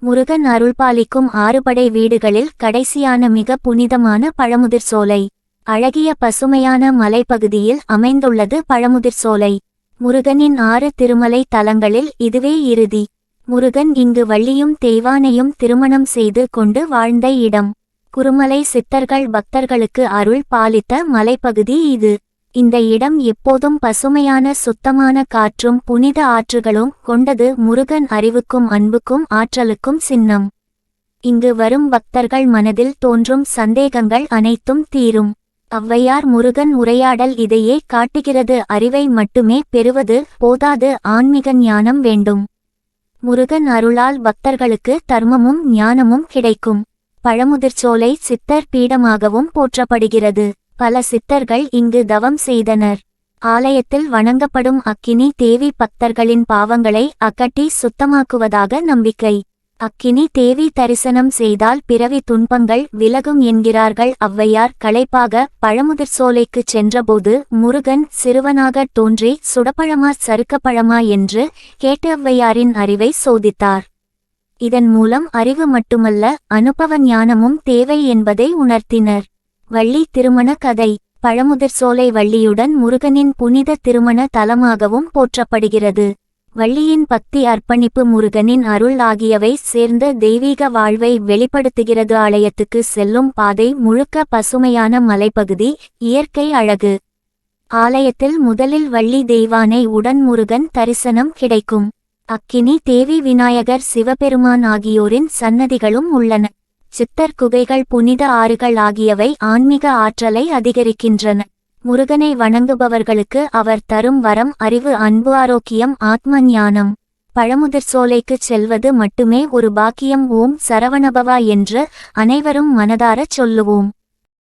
முருகன் அருள்பாலிக்கும் ஆறுபடை வீடுகளில் கடைசியான மிக புனிதமான பழமுதிர் சோலை. அழகிய பசுமையான மலைப்பகுதியில் அமைந்துள்ளது பழமுதிர் சோலை. முருகனின் 6 திருமலை தலங்களில் இதுவே இறுதி. முருகன் இங்கு வள்ளியும் தெய்வானையும் திருமணம் செய்து கொண்டு வாழ்ந்த இடம். குருமலை சித்தர்கள் பக்தர்களுக்கு அருள் பாலித்த மலைப்பகுதி இது. இந்த இடம் எப்போதும் பசுமையான சுத்தமான காற்றும் புனித ஆற்றுகளும் கொண்டது. முருகன் அறிவுக்கும் அன்புக்கும் ஆற்றலுக்கும் சின்னம். இங்கு வரும் பக்தர்கள் மனதில் தோன்றும் சந்தேகங்கள் அனைத்தும் தீரும். ஔவையார் முருகன் உரையாடல் இதையே காட்டுகிறது. அறிவை மட்டுமே பெறுவது போதாது, ஆன்மீக ஞானம் வேண்டும். முருகன் அருளால் பக்தர்களுக்கு தர்மமும் ஞானமும் கிடைக்கும். பழமுதிர்ச்சோலை சித்தர் பீடமாகவும் போற்றப்படுகிறது. பல சித்தர்கள் இங்கு தவம் செய்தனர். ஆலயத்தில் வணங்கப்படும் அக்கினி தேவி பக்தர்களின் பாவங்களை அகற்றி சுத்தமாக்குவதாக நம்பிக்கை. அக்கினி தேவி தரிசனம் செய்தால் பிறவி துன்பங்கள் விலகும் என்கிறார்கள் ஔவையார். களைப்பாக பழமுதிர்சோலைக்கு சென்றபோது முருகன் சிறுவனாக தோன்றி சுடப்பழமா சறுக்கப்பழமா என்று கேட்டு ஔவையாரின் அறிவை சோதித்தார். இதன் மூலம் அறிவு மட்டுமல்ல, அனுபவ ஞானமும் தேவை என்பதை உணர்த்தினர். வள்ளி திருமண கதை. பழமுதிர்சோலை வள்ளியுடன் முருகனின் புனித திருமண தலமாகவும் போற்றப்படுகிறது. வள்ளியின் பக்தி, அர்ப்பணிப்பு, முருகனின் அருள் ஆகியவை சேர்ந்த தெய்வீக வாழ்வை வெளிப்படுத்துகிறது. ஆலயத்துக்கு செல்லும் பாதை முழுக்க பசுமையான மலைப்பகுதி, இயற்கை அழகு. ஆலயத்தில் முதலில் வள்ளி தெய்வானை உடன் முருகன் தரிசனம் கிடைக்கும். அக்கினி தேவி, விநாயகர், சிவபெருமான் ஆகியோரின் சன்னதிகளும் உள்ளன. சித்தர் குகைகள், புனித ஆறுகள் ஆகியவை ஆன்மீக ஆற்றலை அதிகரிக்கின்றன. முருகனை வணங்குபவர்களுக்கு அவர் தரும் வரம் அறிவு, அன்பு, ஆரோக்கியம், ஆத்ம ஞானம். பழமுதிர்சோலைக்கு செல்வது மட்டுமே ஒரு பாக்கியம். ஓம் சரவணபவா என்று அனைவரும் மனதார சொல்லுவோம்.